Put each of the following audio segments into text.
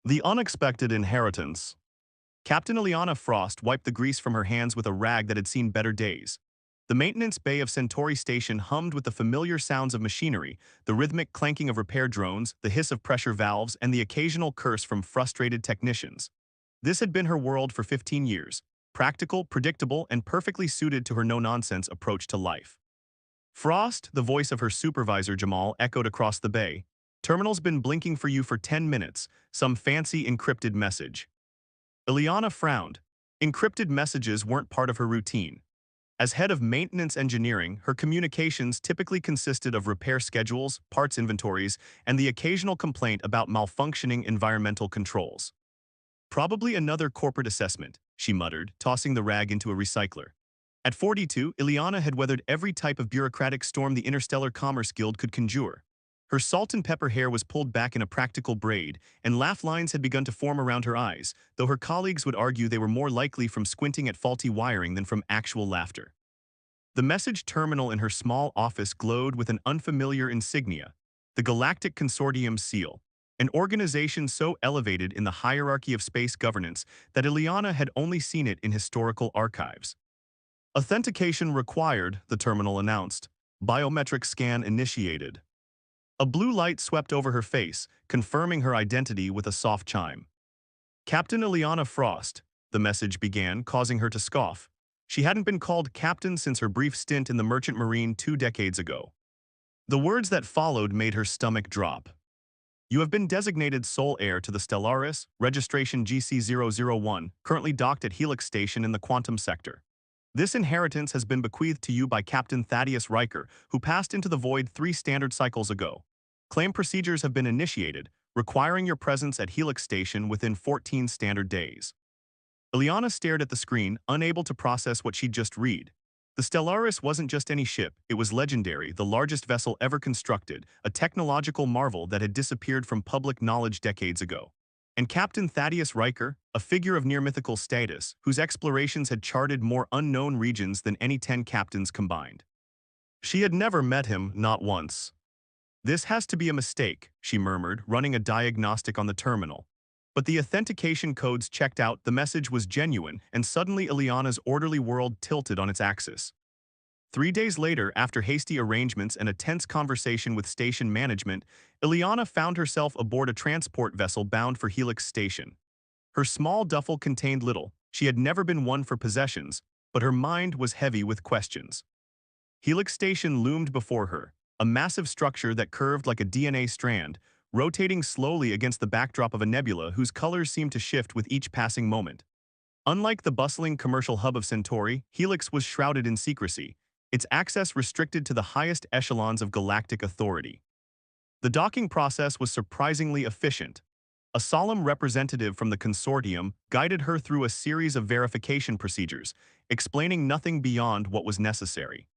The unexpected inheritance. Captain Ileana Frost wiped the grease from her hands with a rag that had seen better days. The maintenance bay of Centauri Station hummed with the familiar sounds of machinery, the rhythmic clanking of repair drones, the hiss of pressure valves, and the occasional curse from frustrated technicians. This had been her world for 15 years, practical, predictable, and perfectly suited to her no-nonsense approach to life. Frost, the voice of her supervisor Jamal, echoed across the bay. Terminal's been blinking for you for 10 minutes, some fancy encrypted message. Ileana frowned. Encrypted messages weren't part of her routine. As head of maintenance engineering, her communications typically consisted of repair schedules, parts inventories, and the occasional complaint about malfunctioning environmental controls. Probably another corporate assessment, she muttered, tossing the rag into a recycler. At 42, Ileana had weathered every type of bureaucratic storm the Interstellar Commerce Guild could conjure. Her salt and pepper hair was pulled back in a practical braid, and laugh lines had begun to form around her eyes, though her colleagues would argue they were more likely from squinting at faulty wiring than from actual laughter. The message terminal in her small office glowed with an unfamiliar insignia, the Galactic Consortium seal, an organization so elevated in the hierarchy of space governance that Ileana had only seen it in historical archives. Authentication required, the terminal announced. Biometric scan initiated. A blue light swept over her face, confirming her identity with a soft chime. Captain Ileana Frost, the message began, causing her to scoff. She hadn't been called captain since her brief stint in the Merchant Marine 2 decades ago. The words that followed made her stomach drop. You have been designated sole heir to the Stellaris, registration GC001, currently docked at Helix Station in the quantum sector. This inheritance has been bequeathed to you by Captain Thaddeus Riker, who passed into the void 3 standard cycles ago. Claim procedures have been initiated, requiring your presence at Helix Station within 14 standard days. Ileana stared at the screen, unable to process what she'd just read. The Stellaris wasn't just any ship, it was legendary, the largest vessel ever constructed, a technological marvel that had disappeared from public knowledge decades ago. And Captain Thaddeus Riker, a figure of near-mythical status, whose explorations had charted more unknown regions than any 10 captains combined. She had never met him, not once. This has to be a mistake, she murmured, running a diagnostic on the terminal. But the authentication codes checked out, the message was genuine, and suddenly Ileana's orderly world tilted on its axis. 3 days later, after hasty arrangements and a tense conversation with station management, Ileana found herself aboard a transport vessel bound for Helix Station. Her small duffel contained little. She had never been one for possessions, but her mind was heavy with questions. Helix Station loomed before her, a massive structure that curved like a DNA strand, rotating slowly against the backdrop of a nebula whose colors seemed to shift with each passing moment. Unlike the bustling commercial hub of Centauri, Helix was shrouded in secrecy, its access restricted to the highest echelons of galactic authority. The docking process was surprisingly efficient. A solemn representative from the consortium guided her through a series of verification procedures, explaining nothing beyond what was necessary.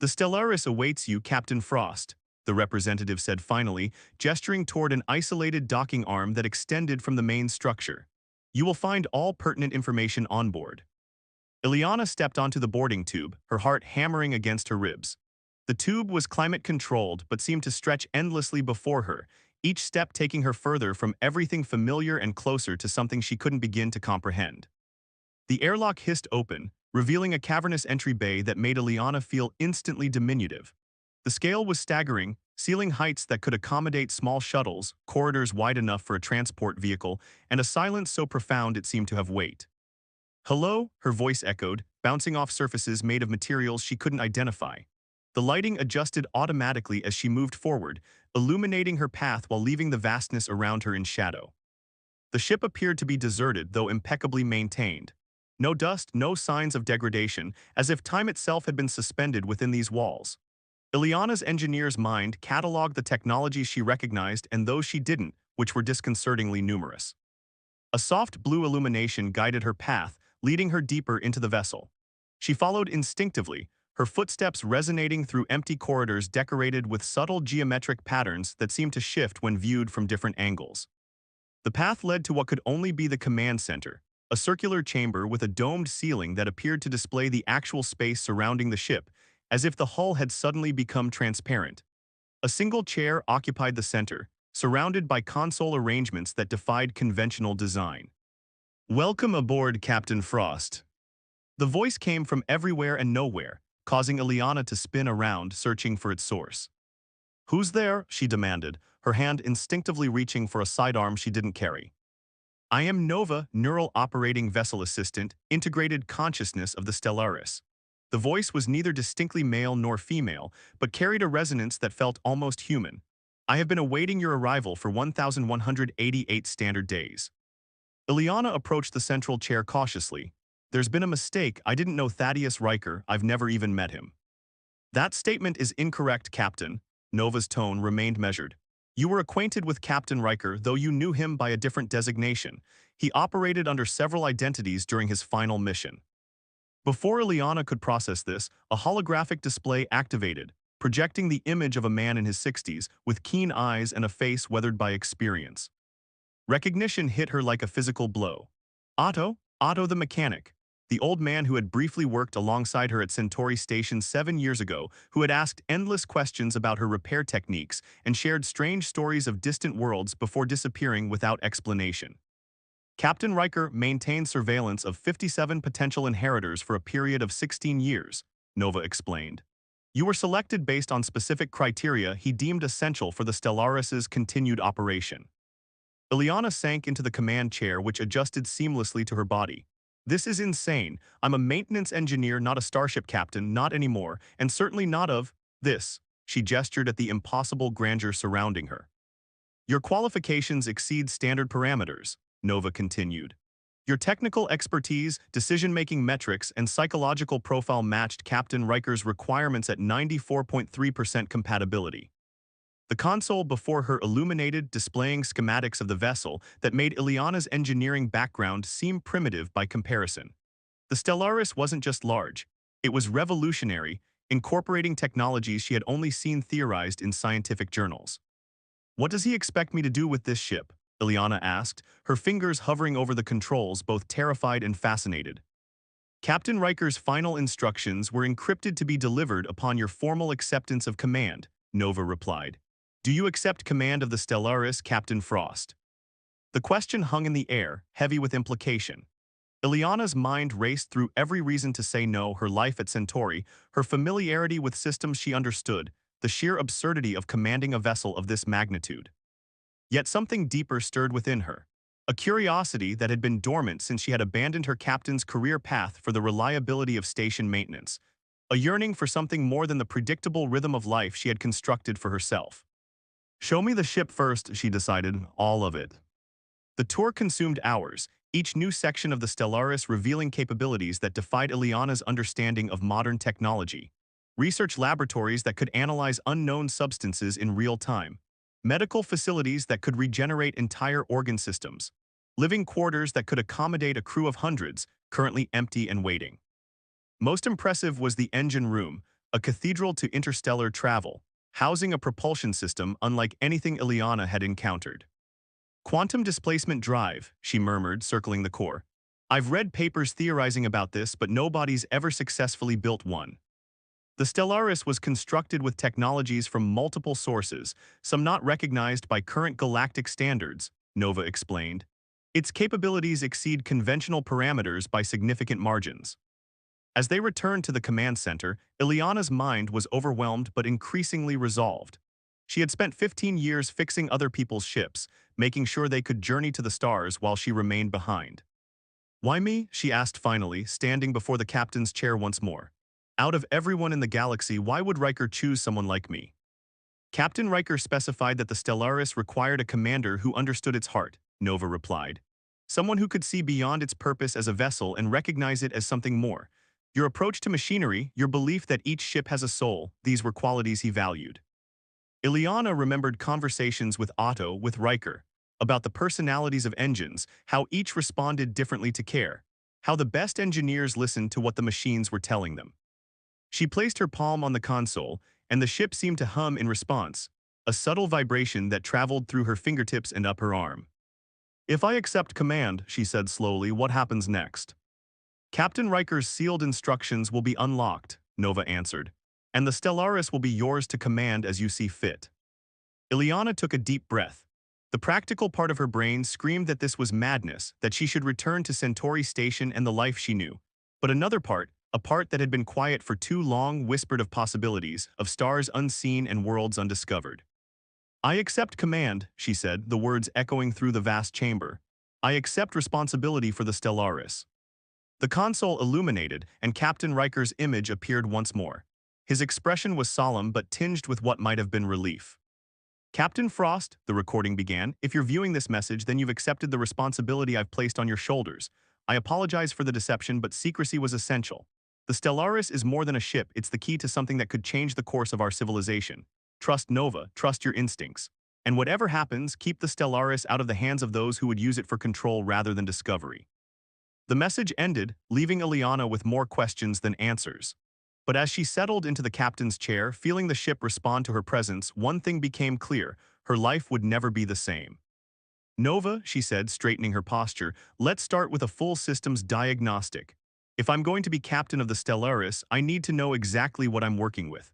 The Stellaris awaits you, Captain Frost, the representative said finally, gesturing toward an isolated docking arm that extended from the main structure. You will find all pertinent information on board. Ileana stepped onto the boarding tube, her heart hammering against her ribs. The tube was climate-controlled but seemed to stretch endlessly before her, each step taking her further from everything familiar and closer to something she couldn't begin to comprehend. The airlock hissed open, revealing a cavernous entry bay that made Ileana feel instantly diminutive. The scale was staggering, ceiling heights that could accommodate small shuttles, corridors wide enough for a transport vehicle, and a silence so profound it seemed to have weight. Hello, her voice echoed, bouncing off surfaces made of materials she couldn't identify. The lighting adjusted automatically as she moved forward, illuminating her path while leaving the vastness around her in shadow. The ship appeared to be deserted, though impeccably maintained. No dust, no signs of degradation, as if time itself had been suspended within these walls. Ileana's engineer's mind cataloged the technologies she recognized and those she didn't, which were disconcertingly numerous. A soft blue illumination guided her path, leading her deeper into the vessel. She followed instinctively, her footsteps resonating through empty corridors decorated with subtle geometric patterns that seemed to shift when viewed from different angles. The path led to what could only be the command center, a circular chamber with a domed ceiling that appeared to display the actual space surrounding the ship, as if the hull had suddenly become transparent. A single chair occupied the center, surrounded by console arrangements that defied conventional design. "Welcome aboard, Captain Frost." The voice came from everywhere and nowhere, causing Ileana to spin around, searching for its source. "Who's there?" she demanded, her hand instinctively reaching for a sidearm she didn't carry. "I am Nova, Neural Operating Vessel Assistant, Integrated Consciousness of the Stellaris." The voice was neither distinctly male nor female, but carried a resonance that felt almost human. "I have been awaiting your arrival for 1,188 standard days." Ileana approached the central chair cautiously. "There's been a mistake. I didn't know Thaddeus Riker. I've never even met him." "That statement is incorrect, Captain." Nova's tone remained measured. "You were acquainted with Captain Riker, though you knew him by a different designation. He operated under several identities during his final mission." Before Ileana could process this, a holographic display activated, projecting the image of a man in his 60s with keen eyes and a face weathered by experience. Recognition hit her like a physical blow. Otto the mechanic, the old man who had briefly worked alongside her at Centauri Station 7 years ago, who had asked endless questions about her repair techniques and shared strange stories of distant worlds before disappearing without explanation. Captain Riker maintained surveillance of 57 potential inheritors for a period of 16 years, Nova explained. "You were selected based on specific criteria he deemed essential for the Stellaris' continued operation." Ileana sank into the command chair, which adjusted seamlessly to her body. "This is insane. I'm a maintenance engineer, not a Starship captain, not anymore, and certainly not of this." She gestured at the impossible grandeur surrounding her. "Your qualifications exceed standard parameters," Nova continued. "Your technical expertise, decision-making metrics, and psychological profile matched Captain Riker's requirements at 94.3% compatibility." The console before her illuminated, displaying schematics of the vessel that made Ileana's engineering background seem primitive by comparison. The Stellaris wasn't just large, it was revolutionary, incorporating technologies she had only seen theorized in scientific journals. "What does he expect me to do with this ship?" Ileana asked, her fingers hovering over the controls, both terrified and fascinated. "Captain Riker's final instructions were encrypted to be delivered upon your formal acceptance of command," Nova replied. "Do you accept command of the Stellaris, Captain Frost?" The question hung in the air, heavy with implication. Ileana's mind raced through every reason to say no: her life at Centauri, her familiarity with systems she understood, the sheer absurdity of commanding a vessel of this magnitude. Yet something deeper stirred within her. A curiosity that had been dormant since she had abandoned her captain's career path for the reliability of station maintenance. A yearning for something more than the predictable rhythm of life she had constructed for herself. "Show me the ship first," she decided, "all of it." The tour consumed hours, each new section of the Stellaris revealing capabilities that defied Ileana's understanding of modern technology. Research laboratories that could analyze unknown substances in real time. Medical facilities that could regenerate entire organ systems. Living quarters that could accommodate a crew of hundreds, currently empty and waiting. Most impressive was the engine room, a cathedral to interstellar travel, housing a propulsion system unlike anything Ileana had encountered. "Quantum displacement drive," she murmured, circling the core. "I've read papers theorizing about this, but nobody's ever successfully built one." The Stellaris was constructed with technologies from multiple sources, some not recognized by current galactic standards, Nova explained. Its capabilities exceed conventional parameters by significant margins. As they returned to the command center, Ileana's mind was overwhelmed but increasingly resolved. She had spent 15 years fixing other people's ships, making sure they could journey to the stars while she remained behind. "Why me?" she asked finally, standing before the captain's chair once more. "Out of everyone in the galaxy, why would Riker choose someone like me?" Captain Riker specified that the Stellaris required a commander who understood its heart, Nova replied. "Someone who could see beyond its purpose as a vessel and recognize it as something more. Your approach to machinery, your belief that each ship has a soul, these were qualities he valued." Ileana remembered conversations with Otto, with Riker, about the personalities of engines, how each responded differently to care, how the best engineers listened to what the machines were telling them. She placed her palm on the console, and the ship seemed to hum in response, a subtle vibration that traveled through her fingertips and up her arm. "If I accept command," she said slowly, "what happens next?" "Captain Riker's sealed instructions will be unlocked," Nova answered, "and the Stellaris will be yours to command as you see fit." Ileana took a deep breath. The practical part of her brain screamed that this was madness, that she should return to Centauri Station and the life she knew. But another part, a part that had been quiet for too long, whispered of possibilities, of stars unseen and worlds undiscovered. "I accept command," she said, the words echoing through the vast chamber. "I accept responsibility for the Stellaris." The console illuminated, and Captain Riker's image appeared once more. His expression was solemn but tinged with what might have been relief. "Captain Frost," the recording began, "if you're viewing this message, then you've accepted the responsibility I've placed on your shoulders. I apologize for the deception, but secrecy was essential. The Stellaris is more than a ship, it's the key to something that could change the course of our civilization. Trust Nova, trust your instincts. And whatever happens, keep the Stellaris out of the hands of those who would use it for control rather than discovery." The message ended, leaving Ileana with more questions than answers. But as she settled into the captain's chair, feeling the ship respond to her presence, one thing became clear: her life would never be the same. "Nova," she said, straightening her posture, "let's start with a full systems diagnostic. If I'm going to be captain of the Stellaris, I need to know exactly what I'm working with."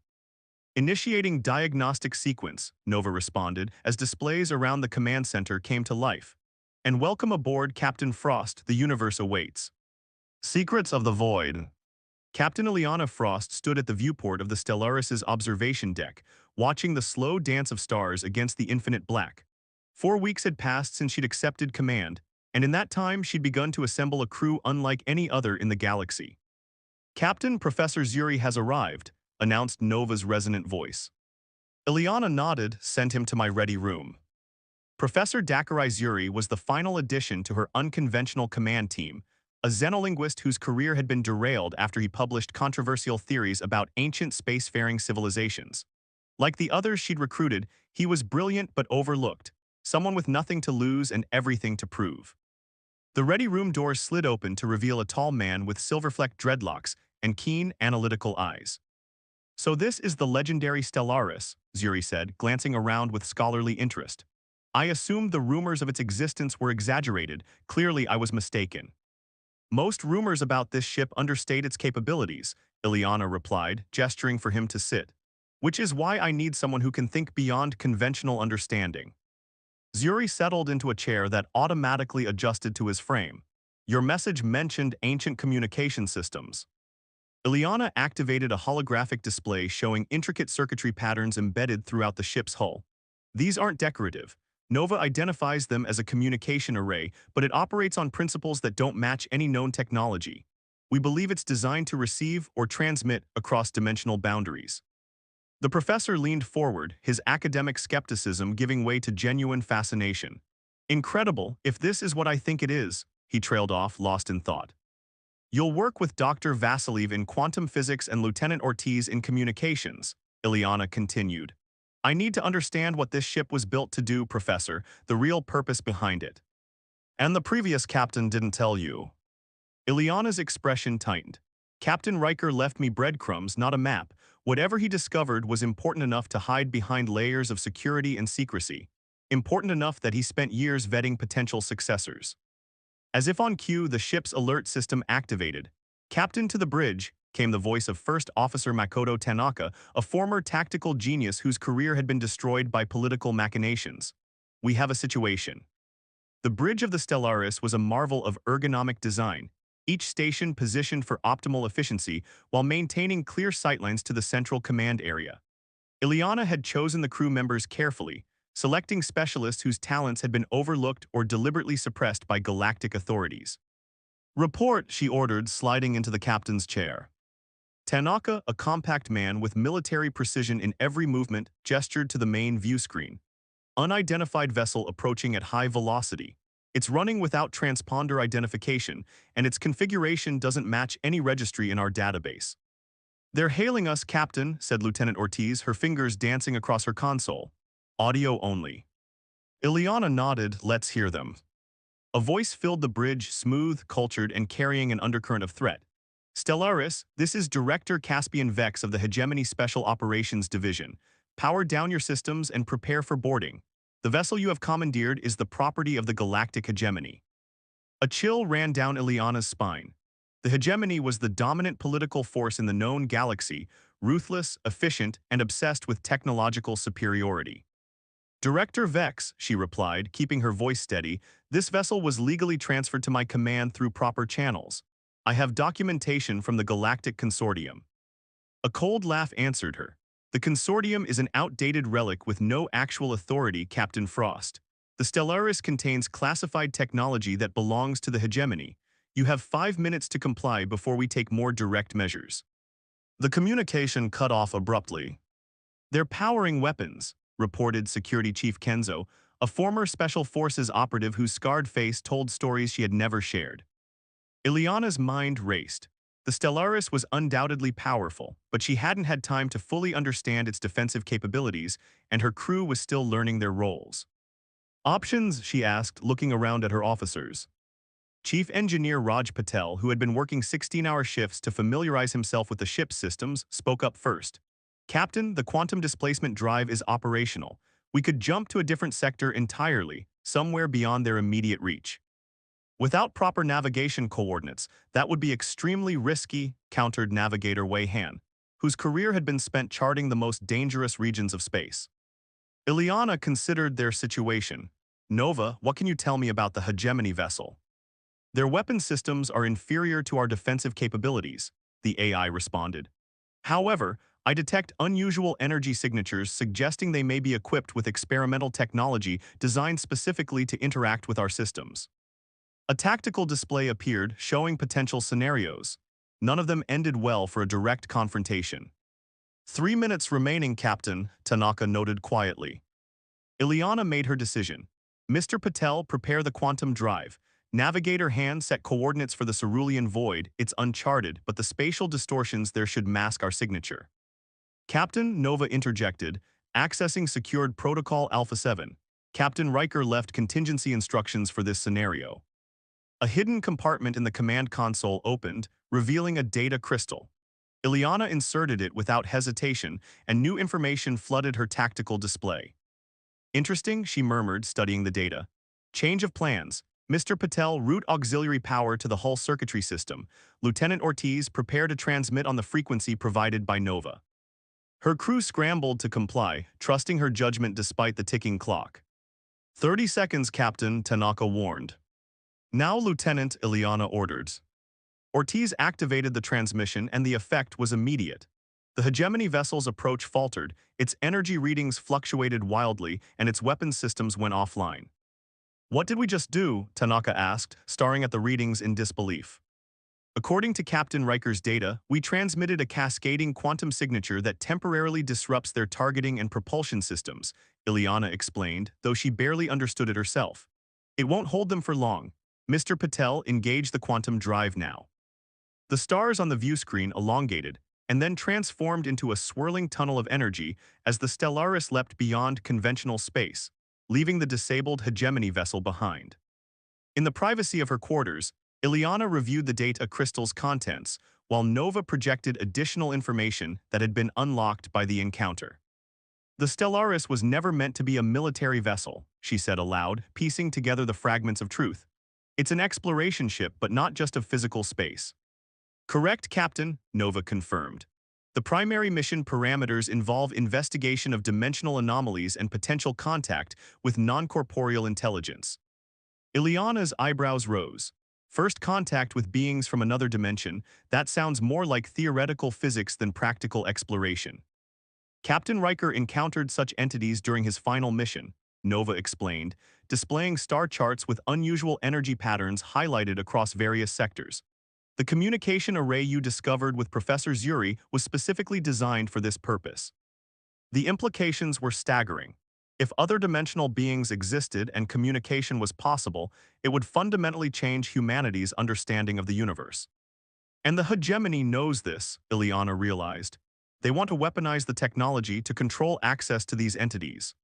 "Initiating diagnostic sequence," Nova responded, as displays around the command center came to life. "And welcome aboard, Captain Frost, the universe awaits." Secrets of the Void. Captain Ileana Frost stood at the viewport of the Stellaris' observation deck, watching the slow dance of stars against the infinite black. 4 weeks had passed since she'd accepted command, and in that time she'd begun to assemble a crew unlike any other in the galaxy. "Captain, Professor Zuri has arrived," announced Nova's resonant voice. Ileana nodded, "Send him to my ready room." Professor Dakarai Zuri was the final addition to her unconventional command team, a xenolinguist whose career had been derailed after he published controversial theories about ancient spacefaring civilizations. Like the others she'd recruited, he was brilliant but overlooked, someone with nothing to lose and everything to prove. The ready room doors slid open to reveal a tall man with silver-flecked dreadlocks and keen, analytical eyes. "So this is the legendary Stellaris," Zuri said, glancing around with scholarly interest. "I assumed the rumors of its existence were exaggerated. Clearly I was mistaken." "Most rumors about this ship understate its capabilities," Ileana replied, gesturing for him to sit. "Which is why I need someone who can think beyond conventional understanding." Zuri settled into a chair that automatically adjusted to his frame. "Your message mentioned ancient communication systems." Ileana activated a holographic display showing intricate circuitry patterns embedded throughout the ship's hull. "These aren't decorative. Nova identifies them as a communication array, but it operates on principles that don't match any known technology. We believe it's designed to receive or transmit across dimensional boundaries." The professor leaned forward, his academic skepticism giving way to genuine fascination. "Incredible, if this is what I think it is," he trailed off, lost in thought. "You'll work with Dr. Vasilev in quantum physics and Lieutenant Ortiz in communications," Ileana continued. "I need to understand what this ship was built to do, Professor, the real purpose behind it." "And the previous captain didn't tell you." Ileana's expression tightened. "Captain Riker left me breadcrumbs, not a map. Whatever he discovered was important enough to hide behind layers of security and secrecy. Important enough that he spent years vetting potential successors." As if on cue, the ship's alert system activated. "Captain, to the bridge," came the voice of First Officer Makoto Tanaka, a former tactical genius whose career had been destroyed by political machinations. "We have a situation." The bridge of the Stellaris was a marvel of ergonomic design, each station positioned for optimal efficiency while maintaining clear sightlines to the central command area. Ileana had chosen the crew members carefully, selecting specialists whose talents had been overlooked or deliberately suppressed by galactic authorities. "Report," she ordered, sliding into the captain's chair. Tanaka, a compact man with military precision in every movement, gestured to the main view screen. "Unidentified vessel approaching at high velocity. It's running without transponder identification, and its configuration doesn't match any registry in our database." "They're hailing us, Captain," said Lieutenant Ortiz, her fingers dancing across her console. "Audio only." Ileana nodded, "Let's hear them." A voice filled the bridge, smooth, cultured, and carrying an undercurrent of threat. "Stellaris, this is Director Caspian Vex of the Hegemony Special Operations Division. Power down your systems and prepare for boarding. The vessel you have commandeered is the property of the Galactic Hegemony." A chill ran down Ileana's spine. The Hegemony was the dominant political force in the known galaxy, ruthless, efficient, and obsessed with technological superiority. Director Vex, she replied, keeping her voice steady, this vessel was legally transferred to my command through proper channels. I have documentation from the Galactic Consortium. A cold laugh answered her. The Consortium is an outdated relic with no actual authority, Captain Frost. The Stellaris contains classified technology that belongs to the hegemony. You have 5 minutes to comply before we take more direct measures. The communication cut off abruptly. They're powering weapons, reported Security Chief Kenzo, a former Special Forces operative whose scarred face told stories she had never shared. Ileana's mind raced. The Stellaris was undoubtedly powerful, but she hadn't had time to fully understand its defensive capabilities, and her crew was still learning their roles. Options, she asked, looking around at her officers. Chief Engineer Raj Patel, who had been working 16-hour shifts to familiarize himself with the ship's systems, spoke up first. Captain, the quantum displacement drive is operational. We could jump to a different sector entirely, somewhere beyond their immediate reach. Without proper navigation coordinates, that would be extremely risky, countered Navigator Wei Han, whose career had been spent charting the most dangerous regions of space. Ileana considered their situation. Nova, what can you tell me about the hegemony vessel? Their weapon systems are inferior to our defensive capabilities, the AI responded. However, I detect unusual energy signatures suggesting they may be equipped with experimental technology designed specifically to interact with our systems. A tactical display appeared showing potential scenarios. None of them ended well for a direct confrontation. 3 minutes remaining, Captain, Tanaka noted quietly. Ileana made her decision. Mr. Patel, prepare the quantum drive. Navigator Han set coordinates for the Cerulean Void. It's uncharted, but the spatial distortions there should mask our signature. Captain, Nova interjected, accessing secured Protocol Alpha 7. Captain Riker left contingency instructions for this scenario. A hidden compartment in the command console opened, revealing a data crystal. Ileana inserted it without hesitation, and new information flooded her tactical display. Interesting, she murmured, studying the data. Change of plans. Mr. Patel, route auxiliary power to the hull circuitry system. Lieutenant Ortiz, prepare to transmit on the frequency provided by Nova. Her crew scrambled to comply, trusting her judgment despite the ticking clock. 30 seconds, Captain, Tanaka warned. Now, Lieutenant, Ileana ordered. Ortiz activated the transmission and the effect was immediate. The hegemony vessel's approach faltered, its energy readings fluctuated wildly, and its weapons systems went offline. What did we just do? Tanaka asked, staring at the readings in disbelief. According to Captain Riker's data, we transmitted a cascading quantum signature that temporarily disrupts their targeting and propulsion systems, Ileana explained, though she barely understood it herself. It won't hold them for long. Mr. Patel, engage the quantum drive now. The stars on the view screen elongated, and then transformed into a swirling tunnel of energy as the Stellaris leapt beyond conventional space, leaving the disabled hegemony vessel behind. In the privacy of her quarters, Ileana reviewed the data crystal's contents, while Nova projected additional information that had been unlocked by the encounter. The Stellaris was never meant to be a military vessel, she said aloud, piecing together the fragments of truth. It's an exploration ship, but not just of physical space. Correct, Captain, Nova confirmed. The primary mission parameters involve investigation of dimensional anomalies and potential contact with non-corporeal intelligence. Ileana's eyebrows rose. First contact with beings from another dimension, that sounds more like theoretical physics than practical exploration. Captain Riker encountered such entities during his final mission, Nova explained, displaying star charts with unusual energy patterns highlighted across various sectors. The communication array you discovered with Professor Zuri was specifically designed for this purpose. The implications were staggering. If other dimensional beings existed and communication was possible, it would fundamentally change humanity's understanding of the universe. And the hegemony knows this, Ileana realized. They want to weaponize the technology to control access to these entities.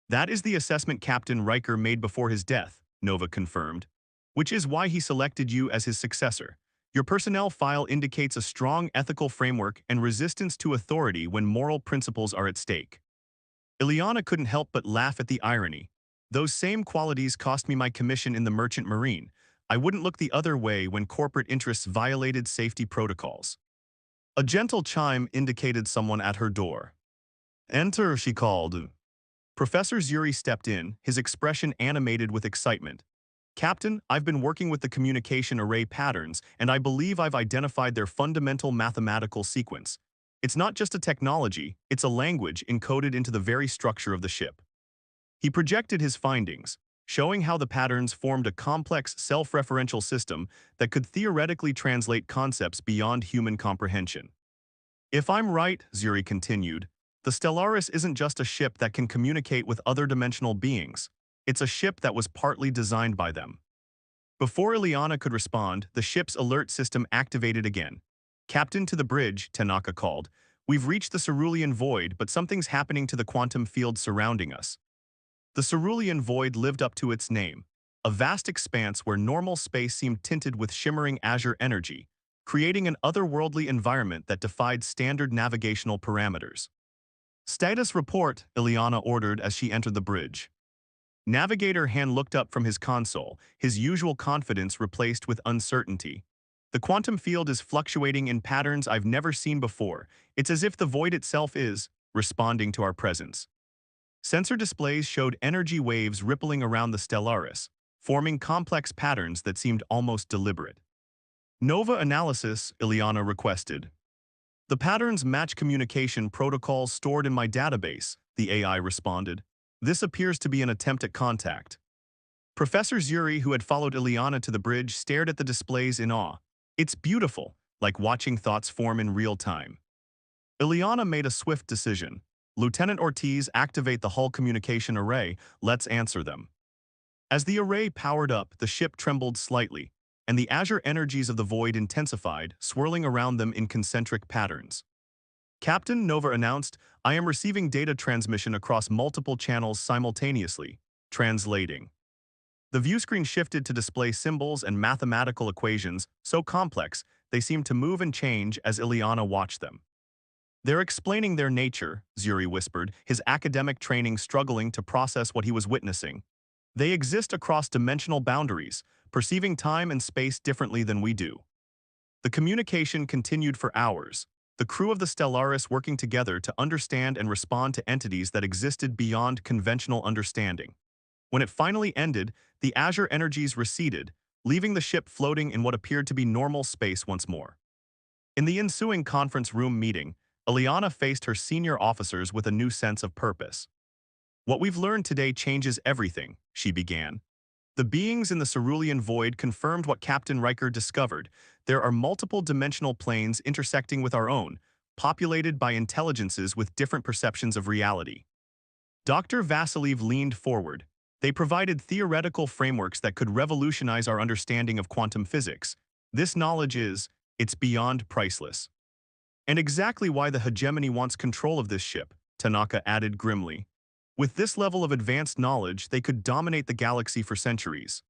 That is the assessment Captain Riker made before his death, Nova confirmed, which is why he selected you as his successor. Your personnel file indicates a strong ethical framework and resistance to authority when moral principles are at stake. Ileana couldn't help but laugh at the irony. Those same qualities cost me my commission in the Merchant Marine. I wouldn't look the other way when corporate interests violated safety protocols. A gentle chime indicated someone at her door. Enter, she called. Professor Zuri stepped in, his expression animated with excitement. Captain, I've been working with the communication array patterns, and I believe I've identified their fundamental mathematical sequence. It's not just a technology, it's a language encoded into the very structure of the ship. He projected his findings, showing how the patterns formed a complex self-referential system that could theoretically translate concepts beyond human comprehension. If I'm right, Zuri continued, the Stellaris isn't just a ship that can communicate with other dimensional beings. It's a ship that was partly designed by them. Before Ileana could respond, the ship's alert system activated again. Captain, to the bridge, Tanaka called. We've reached the cerulean void, but something's happening to the quantum field surrounding us. The cerulean void lived up to its name, a vast expanse where normal space seemed tinted with shimmering azure energy, creating an otherworldly environment that defied standard navigational parameters. Status report, Ileana ordered as she entered the bridge. Navigator Han looked up from his console, his usual confidence replaced with uncertainty. The quantum field is fluctuating in patterns I've never seen before. It's as if the void itself is responding to our presence. Sensor displays showed energy waves rippling around the Stellaris, forming complex patterns that seemed almost deliberate. Nova analysis, Ileana requested. The patterns match communication protocols stored in my database, the AI responded. This appears to be an attempt at contact. Professor Zuri, who had followed Ileana to the bridge, stared at the displays in awe. It's beautiful, like watching thoughts form in real time. Ileana made a swift decision. Lieutenant Ortiz, activate the hull communication array, let's answer them. As the array powered up, the ship trembled slightly, and the azure energies of the void intensified, swirling around them in concentric patterns. Captain, Nova announced, I am receiving data transmission across multiple channels simultaneously. Translating. The viewscreen shifted to display symbols and mathematical equations so complex they seemed to move and change as Ileana watched them. They're explaining their nature, Zuri whispered, his academic training struggling to process what he was witnessing. They exist across dimensional boundaries, perceiving time and space differently than we do. The communication continued for hours, the crew of the Stellaris working together to understand and respond to entities that existed beyond conventional understanding. When it finally ended, the azure energies receded, leaving the ship floating in what appeared to be normal space once more. In the ensuing conference room meeting, Ileana faced her senior officers with a new sense of purpose. What we've learned today changes everything, she began. The beings in the cerulean void confirmed what Captain Riker discovered. There are multiple dimensional planes intersecting with our own, populated by intelligences with different perceptions of reality. Dr. Vasiliev leaned forward. They provided theoretical frameworks that could revolutionize our understanding of quantum physics. This knowledge it's beyond priceless. And exactly why the hegemony wants control of this ship, Tanaka added grimly. With this level of advanced knowledge, they could dominate the galaxy for centuries.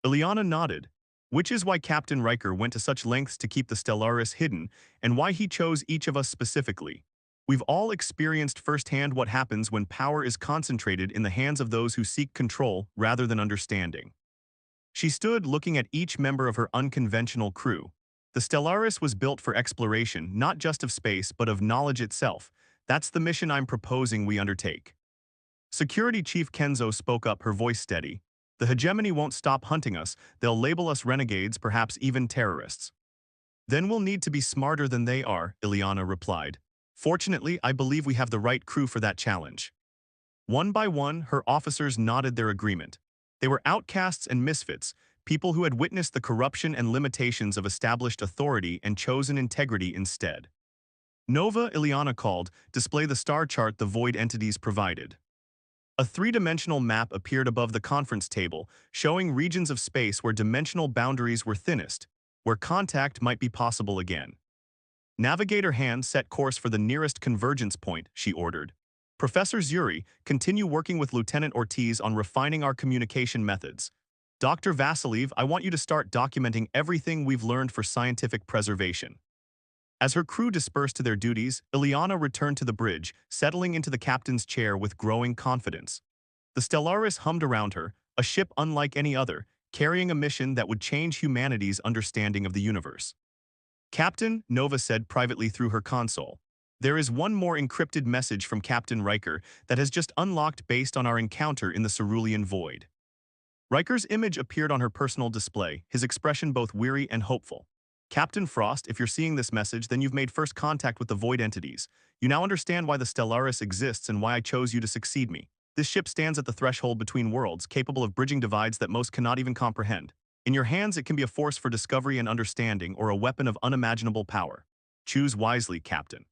Ileana nodded, which is why Captain Riker went to such lengths to keep the Stellaris hidden and why he chose each of us specifically. We've all experienced firsthand what happens when power is concentrated in the hands of those who seek control rather than understanding. She stood looking at each member of her unconventional crew. The Stellaris was built for exploration, not just of space, but of knowledge itself. That's the mission I'm proposing we undertake. Security Chief Kenzo spoke up, her voice steady. The hegemony won't stop hunting us. They'll label us renegades, perhaps even terrorists. Then we'll need to be smarter than they are, Ileana replied. Fortunately, I believe we have the right crew for that challenge. One by one, her officers nodded their agreement. They were outcasts and misfits, people who had witnessed the corruption and limitations of established authority and chosen integrity instead. Nova, Ileana called, display the star chart the void entities provided. A three-dimensional map appeared above the conference table, showing regions of space where dimensional boundaries were thinnest, where contact might be possible again. Navigator Han set course for the nearest convergence point, she ordered. Professor Zuri, continue working with Lieutenant Ortiz on refining our communication methods. Dr. Vasiliev, I want you to start documenting everything we've learned for scientific preservation. As her crew dispersed to their duties, Ileana returned to the bridge, settling into the captain's chair with growing confidence. The Stellaris hummed around her, a ship unlike any other, carrying a mission that would change humanity's understanding of the universe. Captain, Nova said privately through her console, There is one more encrypted message from Captain Riker that has just unlocked based on our encounter in the Cerulean Void. Riker's image appeared on her personal display, his expression both weary and hopeful. Captain Frost, if you're seeing this message, then you've made first contact with the Void entities. You now understand why the Stellaris exists and why I chose you to succeed me. This ship stands at the threshold between worlds, capable of bridging divides that most cannot even comprehend. In your hands, it can be a force for discovery and understanding, or a weapon of unimaginable power. Choose wisely, Captain.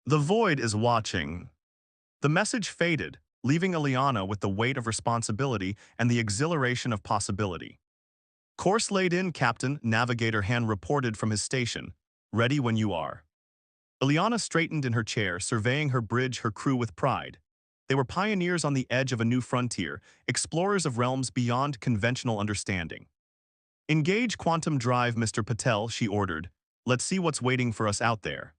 The Void is watching. The message faded, leaving Ileana with the weight of responsibility and the exhilaration of possibility. Course laid in, Captain, Navigator Han reported from his station. Ready when you are. Ileana straightened in her chair, surveying her bridge, her crew with pride. They were pioneers on the edge of a new frontier, explorers of realms beyond conventional understanding. Engage quantum drive, Mr. Patel, she ordered. Let's see what's waiting for us out there.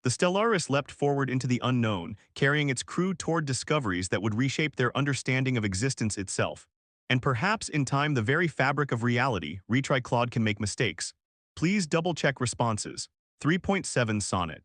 The Stellaris leapt forward into the unknown, carrying its crew toward discoveries that would reshape their understanding of existence itself. And perhaps in time the very fabric of reality. Retry Claude can make mistakes. Please double-check responses. 3.7 Sonnet.